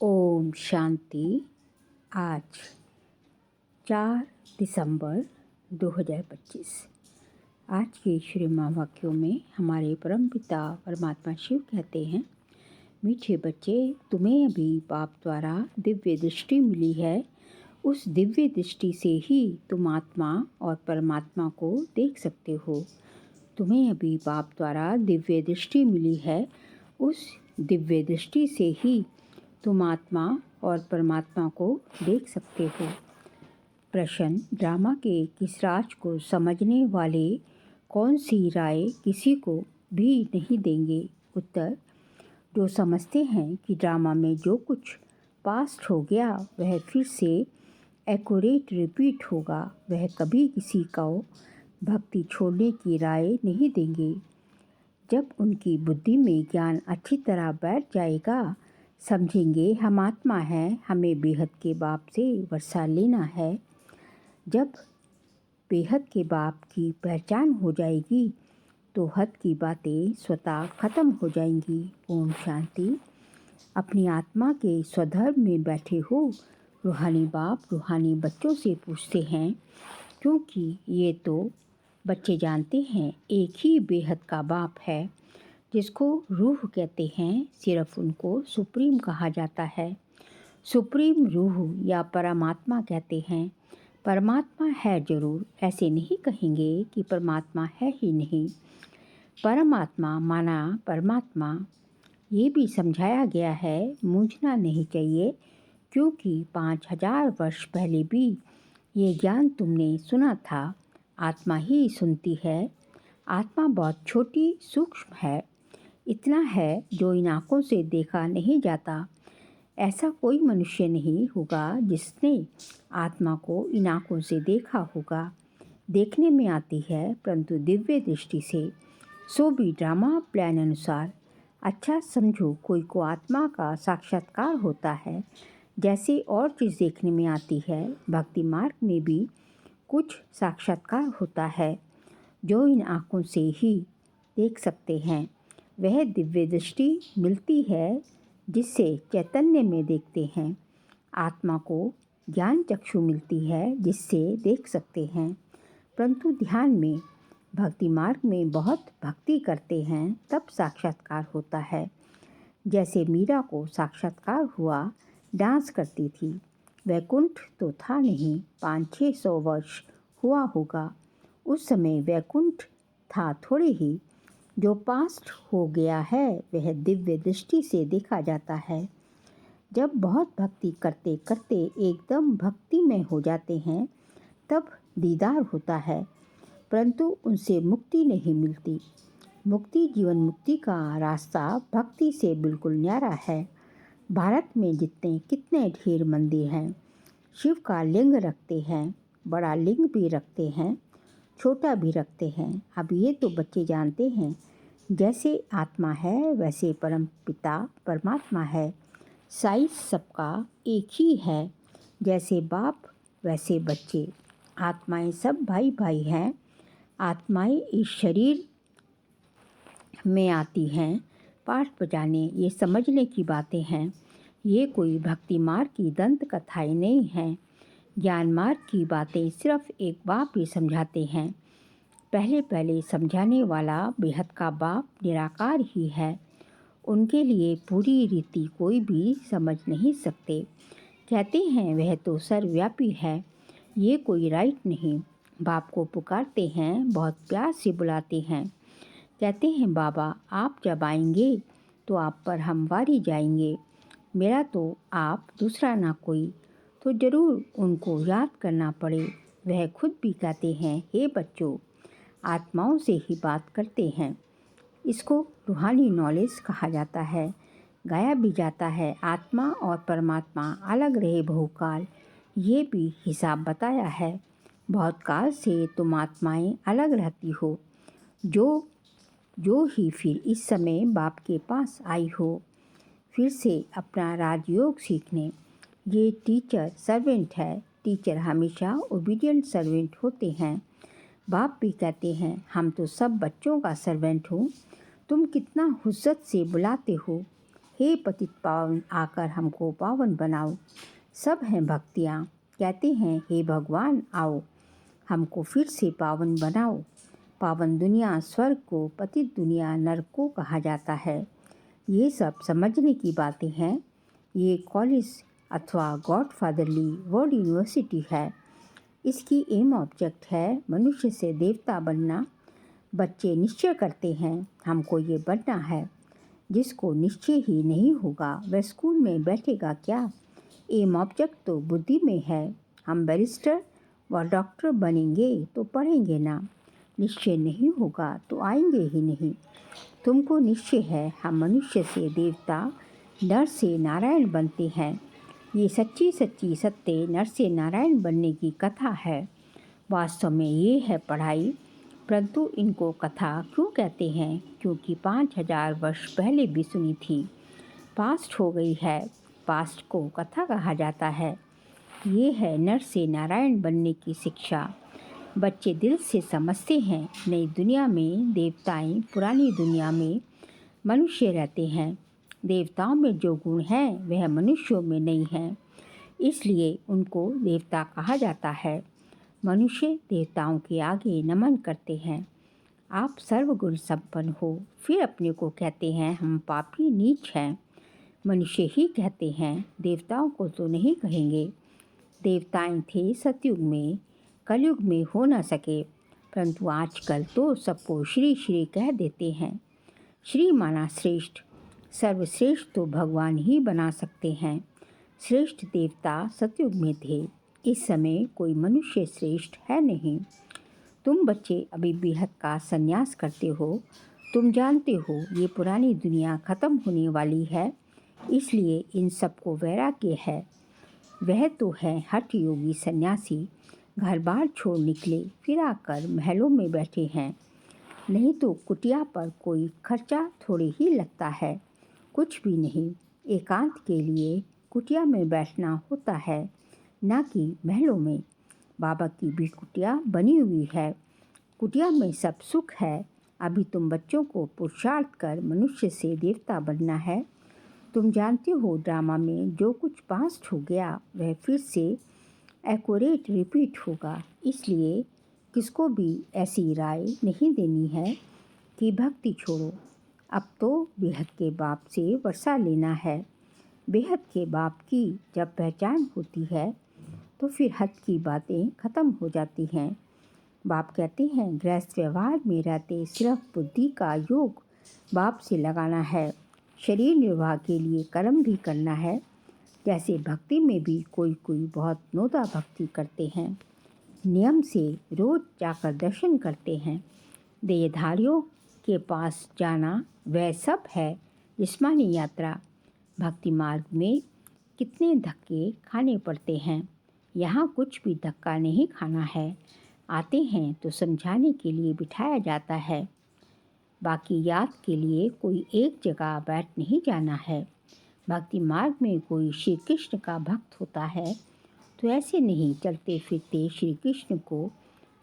ओम शांति। आज 4 दिसंबर 2025। आज के श्री महावाक्यों में हमारे परमपिता परमात्मा शिव कहते हैं, मीठे बच्चे, तुम्हें अभी बाप द्वारा दिव्य दृष्टि मिली है। उस दिव्य दृष्टि से ही तुम आत्मा और परमात्मा को देख सकते हो। तुम्हें अभी बाप द्वारा दिव्य दृष्टि मिली है। उस दिव्य दृष्टि से ही तुम आत्मा और परमात्मा को देख सकते हो। प्रश्न, ड्रामा के किस राज को समझने वाले कौन सी राय किसी को भी नहीं देंगे? उत्तर, जो समझते हैं कि ड्रामा में जो कुछ पास्ट हो गया वह फिर से एक्यूरेट रिपीट होगा, वह कभी किसी को भक्ति छोड़ने की राय नहीं देंगे। जब उनकी बुद्धि में ज्ञान अच्छी तरह बैठ जाएगा, समझेंगे हम आत्मा हैं, हमें बेहद के बाप से वर्षा लेना है। जब बेहद के बाप की पहचान हो जाएगी तो हद की बातें स्वतः खत्म हो जाएंगी। ओम शांति। अपनी आत्मा के स्वधर्म में बैठे हो रूहानी बाप रूहानी बच्चों से पूछते हैं, क्योंकि ये तो बच्चे जानते हैं एक ही बेहद का बाप है, जिसको रूह कहते हैं। सिर्फ उनको सुप्रीम कहा जाता है। सुप्रीम रूह या परमात्मा कहते हैं। परमात्मा है जरूर, ऐसे नहीं कहेंगे कि परमात्मा है ही नहीं। परमात्मा माना परमात्मा, ये भी समझाया गया है। मूंझना नहीं चाहिए, क्योंकि 5000 वर्ष पहले भी ये ज्ञान तुमने सुना था। आत्मा ही सुनती है। आत्मा बहुत छोटी सूक्ष्म है। इतना है जो इन आँखों से देखा नहीं जाता। ऐसा कोई मनुष्य नहीं होगा जिसने आत्मा को इन आँखों से देखा होगा। देखने में आती है, परंतु दिव्य दृष्टि से। सो भी ड्रामा प्लान अनुसार। अच्छा समझो, कोई को आत्मा का साक्षात्कार होता है, जैसे और चीज़ देखने में आती है। भक्ति मार्ग में भी कुछ साक्षात्कार होता है जो इन आँखों से ही देख सकते हैं। वह दिव्य दृष्टि मिलती है जिससे चैतन्य में देखते हैं। आत्मा को ज्ञान चक्षु मिलती है जिससे देख सकते हैं। परंतु ध्यान में, भक्ति मार्ग में बहुत भक्ति करते हैं तब साक्षात्कार होता है। जैसे मीरा को साक्षात्कार हुआ, डांस करती थी। वैकुंठ तो था नहीं, 500-600 वर्ष हुआ होगा। उस समय वैकुंठ था थोड़े ही। जो पास्ट हो गया है वह दिव्य दृष्टि से देखा जाता है। जब बहुत भक्ति करते करते एकदम भक्ति में हो जाते हैं तब दीदार होता है, परंतु उनसे मुक्ति नहीं मिलती। मुक्ति, जीवन मुक्ति का रास्ता भक्ति से बिल्कुल न्यारा है। भारत में जितने कितने ढेर मंदिर हैं, शिव का लिंग रखते हैं, बड़ा लिंग भी रखते हैं, छोटा भी रखते हैं। अब ये तो बच्चे जानते हैं, जैसे आत्मा है वैसे परम पिता परमात्मा है। साइज सबका एक ही है, जैसे बाप वैसे बच्चे। आत्माएं सब भाई भाई हैं। आत्माएं इस शरीर में आती हैं पाठ बजाने, ये समझने की बातें हैं। ये कोई भक्ति मार्ग की दंत कथाएं नहीं हैं। ज्ञान मार्ग की बातें सिर्फ एक बाप ही समझाते हैं। पहले पहले समझाने वाला बेहद का बाप निराकार ही है। उनके लिए पूरी रीति कोई भी समझ नहीं सकते। कहते हैं वह तो सर्वव्यापी है। ये कोई राइट नहीं। बाप को पुकारते हैं, बहुत प्यार से बुलाते हैं। कहते हैं, बाबा आप जब आएंगे तो आप पर हम वारी जाएंगे। मेरा तो आप, दूसरा ना कोई। तो ज़रूर उनको याद करना पड़े। वह खुद भी कहते हैं, हे बच्चों, आत्माओं से ही बात करते हैं। इसको रूहानी नॉलेज कहा जाता है। गाया भी जाता है, आत्मा और परमात्मा अलग रहे बहुकाल। ये भी हिसाब बताया है। बहुत काल से तुम आत्माएं अलग रहती हो, जो ही फिर इस समय बाप के पास आई हो, फिर से अपना राजयोग सीखने। ये टीचर सर्वेंट है। टीचर हमेशा ओबीडियंट सर्वेंट होते हैं। बाप भी कहते हैं, हम तो सब बच्चों का सर्वेंट हूँ। तुम कितना हुज्जत से बुलाते हो। हे पतित पावन आकर हमको पावन बनाओ। सब हैं भक्तियाँ, कहते हैं हे भगवान आओ, हमको फिर से पावन बनाओ। पावन दुनिया स्वर्ग को, पतित दुनिया नरक को कहा जाता है। ये सब समझने की बातें हैं। ये कॉलेज अथवा गॉडफादरली वर्ल्ड यूनिवर्सिटी है। इसकी एम ऑब्जेक्ट है मनुष्य से देवता बनना। बच्चे निश्चय करते हैं हमको ये बनना है। जिसको निश्चय ही नहीं होगा वह स्कूल में बैठेगा क्या। एम ऑब्जेक्ट तो बुद्धि में है। हम बैरिस्टर व डॉक्टर बनेंगे तो पढ़ेंगे ना। निश्चय नहीं होगा तो आएंगे ही नहीं। तुमको निश्चय है हम मनुष्य से देवता, नर से नारायण बनते हैं। ये सच्ची सच्ची सत्य नर से नारायण बनने की कथा है। वास्तव में ये है पढ़ाई, परंतु इनको कथा क्यों कहते हैं? क्योंकि 5000 वर्ष पहले भी सुनी थी। पास्ट हो गई है, पास्ट को कथा कहा जाता है। ये है नर से नारायण बनने की शिक्षा। बच्चे दिल से समझते हैं नई दुनिया में देवताएं, पुरानी दुनिया में मनुष्य रहते हैं। देवताओं में जो गुण हैं वह मनुष्यों में नहीं हैं, इसलिए उनको देवता कहा जाता है। मनुष्य देवताओं के आगे नमन करते हैं। आप सर्वगुण संपन्न हो, फिर अपने को कहते हैं हम पापी नीच हैं। मनुष्य ही कहते हैं, देवताओं को तो नहीं कहेंगे। देवताएं थे सतयुग में, कलयुग में हो न सके, परंतु आजकल तो सबको श्री श्री कह देते हैं। श्री माना श्रेष्ठ, सर्वश्रेष्ठ तो भगवान ही बना सकते हैं। श्रेष्ठ देवता सतयुग में थे, इस समय कोई मनुष्य श्रेष्ठ है नहीं। तुम बच्चे अभी बेहद का संन्यास करते हो। तुम जानते हो ये पुरानी दुनिया ख़त्म होने वाली है, इसलिए इन सबको वैराग्य है। वह तो है हठ योगी सन्यासी, घर बार छोड़ निकले, फिर आकर महलों में बैठे हैं। नहीं तो कुटिया पर कोई खर्चा थोड़े ही लगता है, कुछ भी नहीं। एकांत के लिए कुटिया में बैठना होता है, ना कि महलों में। बाबा की भी कुटिया बनी हुई है। कुटिया में सब सुख है। अभी तुम बच्चों को पुरुषार्थ कर मनुष्य से देवता बनना है। तुम जानते हो ड्रामा में जो कुछ पास्ट हो गया वह फिर से एक्यूरेट रिपीट होगा। इसलिए किसको भी ऐसी राय नहीं देनी है कि भक्ति छोड़ो। अब तो बेहद के बाप से वर्षा लेना है। बेहद के बाप की जब पहचान होती है तो फिर हद की बातें ख़त्म हो जाती हैं। बाप कहते हैं गृहस्थ व्यवहार में रहते सिर्फ बुद्धि का योग बाप से लगाना है। शरीर निर्वाह के लिए कर्म भी करना है। जैसे भक्ति में भी कोई कोई बहुत नोदा भक्ति करते हैं, नियम से रोज जाकर दर्शन करते हैं। देहधारियों के पास जाना वह सब है जिस्मानी यात्रा। भक्ति मार्ग में कितने धक्के खाने पड़ते हैं। यहाँ कुछ भी धक्का नहीं खाना है। आते हैं तो समझाने के लिए बिठाया जाता है, बाकी याद के लिए कोई एक जगह बैठ नहीं जाना है। भक्ति मार्ग में कोई श्री कृष्ण का भक्त होता है तो ऐसे नहीं चलते फिरते श्री कृष्ण को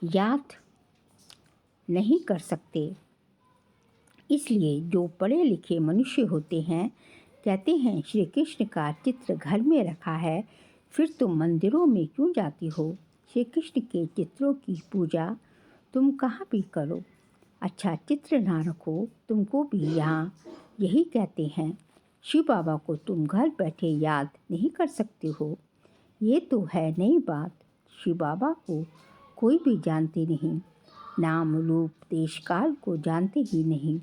याद नहीं कर सकते। इसलिए जो पढ़े लिखे मनुष्य होते हैं कहते हैं श्री कृष्ण का चित्र घर में रखा है, फिर तुम मंदिरों में क्यों जाती हो? श्री कृष्ण के चित्रों की पूजा तुम कहाँ भी करो। अच्छा चित्र ना रखो, तुमको भी यहाँ यही कहते हैं। शिव बाबा को तुम घर बैठे याद नहीं कर सकते हो। ये तो है नई बात। शिव बाबा को कोई भी जानते नहीं, नाम रूप देश काल को जानते ही नहीं।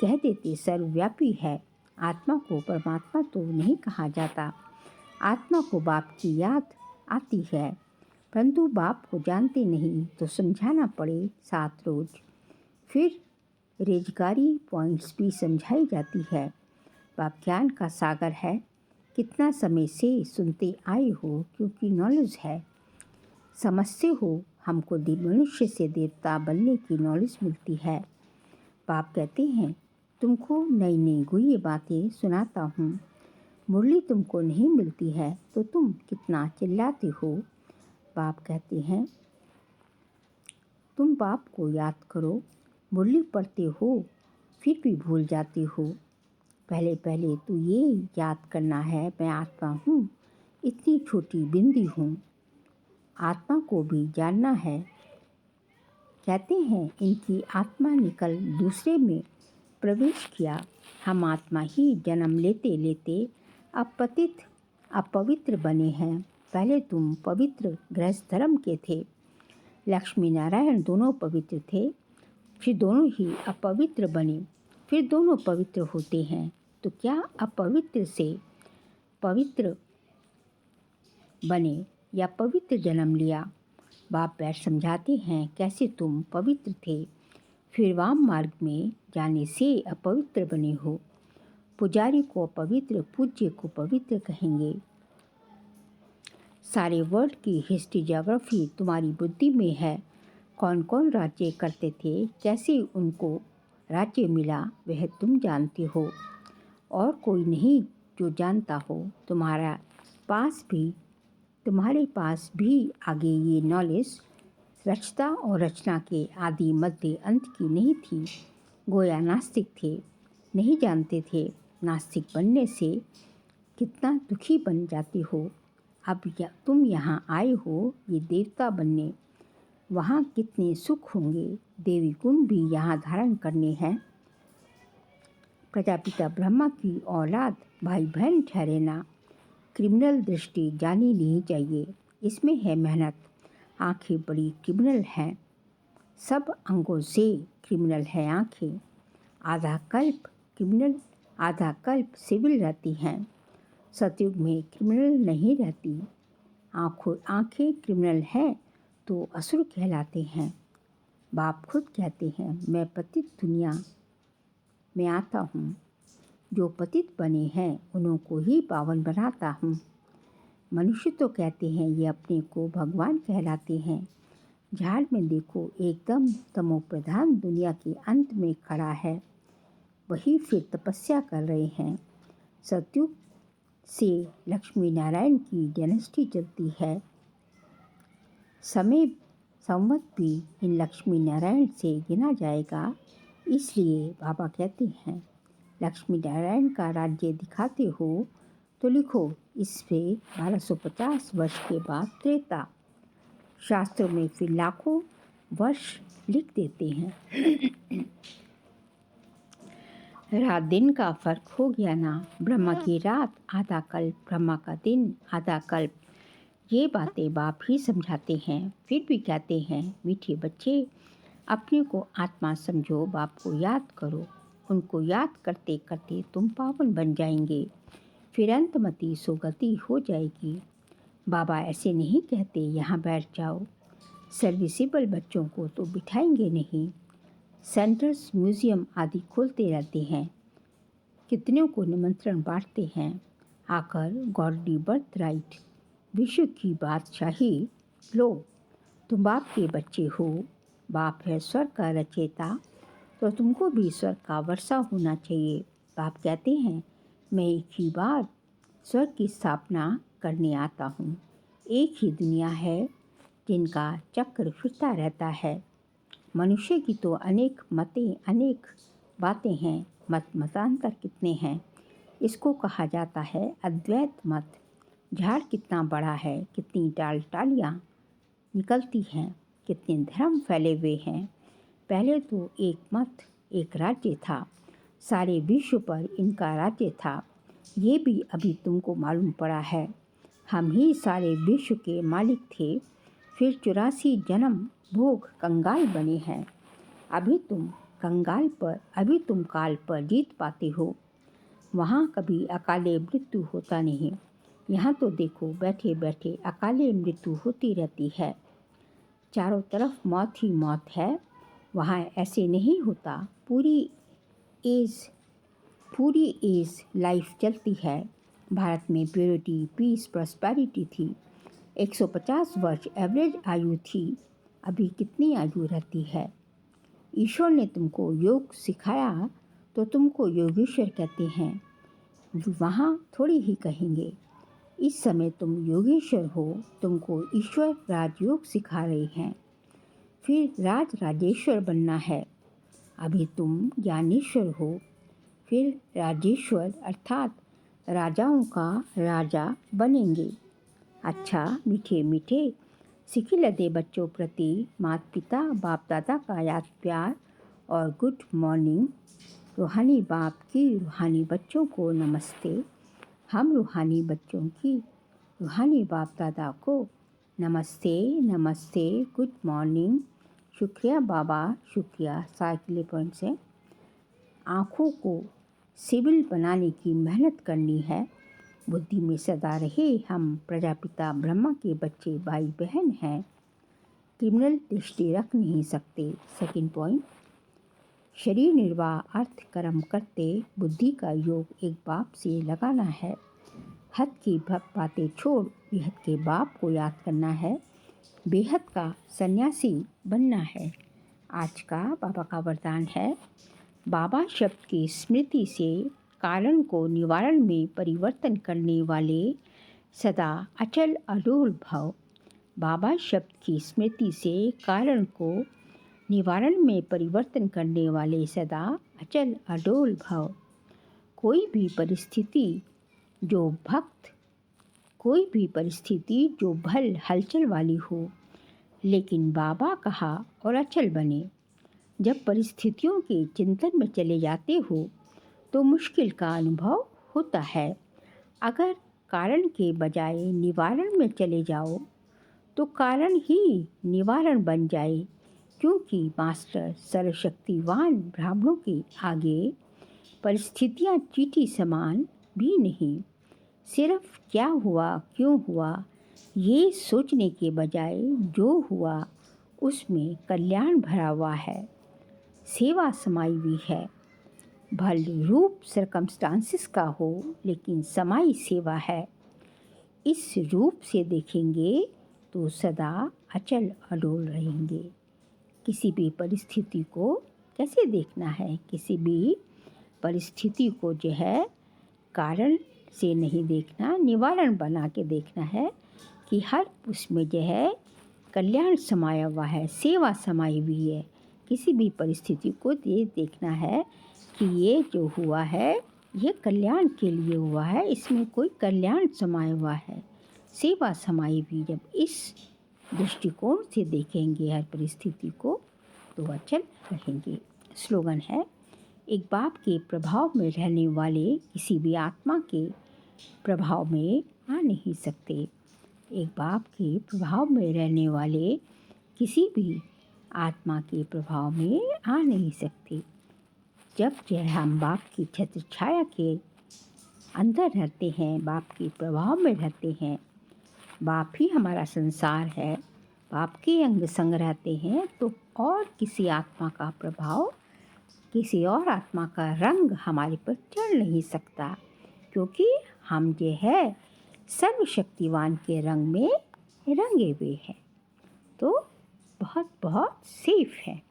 कह देते सर्वव्यापी है। आत्मा को परमात्मा तो नहीं कहा जाता। आत्मा को बाप की याद आती है, परंतु बाप को जानते नहीं तो समझाना पड़े 7 रोज। फिर रेजगारी पॉइंट्स भी समझाई जाती है। बाप ज्ञान का सागर है। कितना समय से सुनते आए हो, क्योंकि नॉलेज है। समझते हो हमको मनुष्य से देवता बनने की नॉलेज मिलती है। बाप कहते हैं तुमको नई नई गुह्य बातें सुनाता हूँ। मुरली तुमको नहीं मिलती है तो तुम कितना चिल्लाते हो। बाप कहते हैं तुम बाप को याद करो। मुरली पढ़ते हो फिर भी भूल जाते हो। पहले पहले तो ये याद करना है, मैं आत्मा हूँ, इतनी छोटी बिंदी हूँ। आत्मा को भी जानना है। कहते हैं इनकी आत्मा निकल दूसरे में प्रवेश किया। हम आत्मा ही जन्म लेते लेते अपवित्र बने हैं। पहले तुम पवित्र गृहस्थ धर्म के थे। लक्ष्मी नारायण दोनों पवित्र थे, फिर दोनों ही अपवित्र बने, फिर दोनों पवित्र होते हैं। तो क्या अपवित्र से पवित्र बने या पवित्र जन्म लिया? बाप बैठ समझाते हैं कैसे तुम पवित्र थे, फिर वाम मार्ग में जाने से अपवित्र बने हो। पुजारी को अपवित्र, पूज्य को पवित्र कहेंगे। सारे वर्ल्ड की हिस्ट्री ज्योग्राफी तुम्हारी बुद्धि में है। कौन कौन राज्य करते थे, कैसे उनको राज्य मिला, वह तुम जानते हो, और कोई नहीं जो जानता हो। तुम्हारे पास भी आगे ये नॉलेज रचता और रचना के आदि मध्य अंत की नहीं थी। गोया नास्तिक थे, नहीं जानते थे। नास्तिक बनने से कितना दुखी बन जाते हो। अब तुम यहाँ आए हो ये देवता बनने, वहाँ कितने सुख होंगे। देवी गुण भी यहाँ धारण करने हैं। प्रजापिता ब्रह्मा की औलाद भाई बहन ठहरेना। क्रिमिनल दृष्टि जानी नहीं चाहिए, इसमें है मेहनत। आंखें बड़ी क्रिमिनल हैं, सब अंगों से क्रिमिनल है आंखें। आधा कल्प क्रिमिनल, आधा कल्प सिविल रहती हैं। सतयुग में क्रिमिनल नहीं रहती। आंखें क्रिमिनल हैं तो असुर कहलाते हैं। बाप खुद कहते हैं मैं पतित दुनिया में आता हूँ, जो पतित बने हैं उन्हों को ही पावन बनाता हूँ। मनुष्य तो कहते हैं ये अपने को भगवान कहलाते हैं। झाड़ में देखो एकदम तमो प्रधान दुनिया के अंत में खड़ा है, वही फिर तपस्या कर रहे हैं। सतयुग से लक्ष्मी नारायण की डायनेस्टी चलती है। समय संवत भी इन लक्ष्मी नारायण से गिना जाएगा। इसलिए बाबा कहते हैं लक्ष्मी नारायण का राज्य दिखाते हो तो लिखो इस पे 1250 वर्ष के बाद त्रेता। शास्त्रों में फिर लाखों वर्ष लिख देते हैं। रात दिन का फर्क हो गया ना। ब्रह्मा की रात आधा कल्प, ब्रह्मा का दिन आधा कल्प। ये बातें बाप ही समझाते हैं। फिर भी कहते हैं मीठे बच्चे अपने को आत्मा समझो, बाप को याद करो। उनको याद करते करते तुम पावन बन जाएंगे, फिर अंतमति सुगति हो जाएगी। बाबा ऐसे नहीं कहते यहाँ बैठ जाओ। सर्विसेबल बच्चों को तो बिठाएंगे नहीं। सेंटर्स, म्यूज़ियम आदि खोलते रहते हैं, कितनों को निमंत्रण बांटते हैं। आकर गॉडली बर्थ राइट, विश्व की बादशाही लो। तुम बाप के बच्चे हो, बाप है स्वर्ग का रचयिता, तो तुमको भी स्वर्ग का वर्षा होना चाहिए। बाप कहते हैं मैं एक ही बार स्वर्ग की स्थापना करने आता हूँ। एक ही दुनिया है जिनका चक्र फिरता रहता है। मनुष्य की तो अनेक मतें, अनेक बातें हैं। मतांतर कितने हैं। इसको कहा जाता है अद्वैत मत। झाड़ कितना बड़ा है, कितनी टालियाँ निकलती हैं, कितने धर्म फैले हुए हैं। पहले तो एक मत, एक राज्य था, सारे विश्व पर इनका राज्य था। ये भी अभी तुमको मालूम पड़ा है। हम ही सारे विश्व के मालिक थे, फिर 84 जन्म भोग कंगाल बने हैं। अभी तुम काल पर जीत पाते हो। वहाँ कभी अकाले मृत्यु होता नहीं। यहाँ तो देखो बैठे बैठे अकाले मृत्यु होती रहती है। चारों तरफ मौत ही मौत है। वहाँ ऐसे नहीं होता। पूरी एज लाइफ चलती है। भारत में प्योरिटी, पीस, प्रॉस्पेरिटी थी। 150 वर्ष एवरेज आयु थी। अभी कितनी आयु रहती है? ईश्वर ने तुमको योग सिखाया तो तुमको योगेश्वर कहते हैं। वहाँ थोड़ी ही कहेंगे। इस समय तुम योगेश्वर हो, तुमको ईश्वर राजयोग सिखा रहे हैं। फिर राजेश्वर बनना है। अभी तुम ज्ञानेश्वर हो, फिर राजेश्वर अर्थात राजाओं का राजा बनेंगे। अच्छा मीठे मीठे सिखिलते बच्चों प्रति माता पिता बाप दादा का याद प्यार और गुड मॉर्निंग। रूहानी बाप की रूहानी बच्चों को नमस्ते। हम रूहानी बच्चों की रूहानी बाप दादा को नमस्ते नमस्ते, गुड मॉर्निंग। शुक्रिया बाबा, शुक्रिया। साइकिल पॉइंट से आँखों को सिविल बनाने की मेहनत करनी है। बुद्धि में सदा रहे हम प्रजापिता ब्रह्मा के बच्चे भाई बहन हैं। क्रिमिनल दृष्टि रख नहीं सकते। सेकंड पॉइंट, शरीर निर्वाह अर्थ कर्म करते बुद्धि का योग एक बाप से लगाना है। हद की बातें छोड़ बेहद के बाप को याद करना है। बेहद का सन्यासी बनना है। आज का बाबा का वरदान है, बाबा शब्द की स्मृति से कारण को निवारण में परिवर्तन करने वाले सदा अचल अडोल भव। बाबा शब्द की स्मृति से कारण को निवारण में परिवर्तन करने वाले सदा अचल अडोल भव। कोई भी परिस्थिति जो भल हलचल वाली हो, लेकिन बाबा कहा और अचल बने। जब परिस्थितियों के चिंतन में चले जाते हो तो मुश्किल का अनुभव होता है। अगर कारण के बजाय निवारण में चले जाओ तो कारण ही निवारण बन जाए, क्योंकि मास्टर सर्वशक्तिवान ब्राह्मणों के आगे परिस्थितियाँ चींटी समान भी नहीं। सिर्फ क्या हुआ क्यों हुआ ये सोचने के बजाय जो हुआ उसमें कल्याण भरा हुआ है, सेवा समाई हुई है। भल रूप सर्कमस्टांसिस का हो, लेकिन समाई सेवा है। इस रूप से देखेंगे तो सदा अचल अडोल रहेंगे। किसी भी परिस्थिति को कैसे देखना है? किसी भी परिस्थिति को जो है कारण से नहीं देखना, निवारण बना के देखना है कि हर उसमें जो है कल्याण समाया हुआ है, सेवा समाई हुई है। किसी भी परिस्थिति को ये देखना है कि ये जो हुआ है ये कल्याण के लिए हुआ है, इसमें कोई कल्याण समाया हुआ है, सेवा समाई हुई। जब इस दृष्टिकोण से देखेंगे हर परिस्थिति को तो अचल रहेंगे। स्लोगन है, एक बाप के प्रभाव में रहने वाले किसी भी आत्मा के प्रभाव में आ नहीं सकते। एक बाप के प्रभाव में रहने वाले किसी भी आत्मा के प्रभाव में आ नहीं सकते। जब जो है हम बाप की छत्र छाया के अंदर रहते हैं, बाप के प्रभाव में रहते हैं, बाप ही हमारा संसार है, बाप के अंग संग रहते हैं, तो और किसी आत्मा का प्रभाव, किसी और आत्मा का रंग हमारे पर चढ़ नहीं सकता, क्योंकि हम जो है सर्वशक्तिवान के रंग में रंगे हुए हैं। तो बहुत बहुत सेफ है।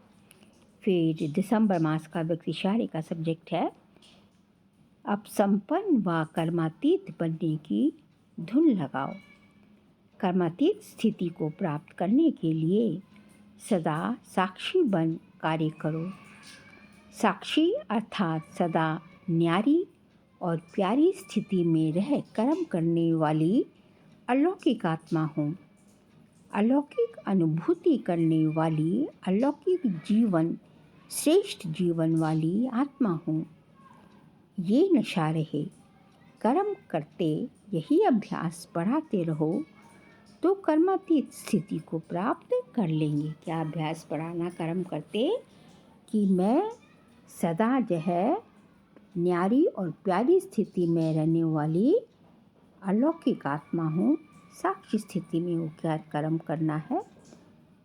फिर दिसंबर मास का व्यक्तिशाली का सब्जेक्ट है, अब संपन्न व कर्मातीत बनने की धुन लगाओ। कर्मातीत स्थिति को प्राप्त करने के लिए सदा साक्षी बन कार्य करो। साक्षी अर्थात सदा न्यारी और प्यारी स्थिति में रह कर्म करने वाली अलौकिक आत्मा हूँ। अलौकिक अनुभूति करने वाली, अलौकिक जीवन, श्रेष्ठ जीवन वाली आत्मा हूँ। ये नशा रहे, कर्म करते यही अभ्यास बढ़ाते रहो तो कर्मातीत स्थिति को प्राप्त कर लेंगे। क्या अभ्यास बढ़ाना? कर्म करते कि मैं सदा जो है न्यारी और प्यारी स्थिति में रहने वाली अलौकिक आत्मा हूँ। साक्षी स्थिति में होकर कर्म करना है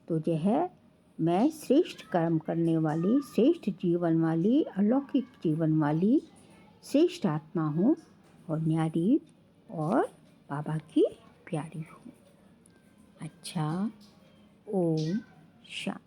तो जो है मैं श्रेष्ठ कर्म करने वाली, श्रेष्ठ जीवन वाली, अलौकिक जीवन वाली श्रेष्ठ आत्मा हूँ और न्यारी और बाबा की प्यारी हूँ। अच्छा, ओम शांति।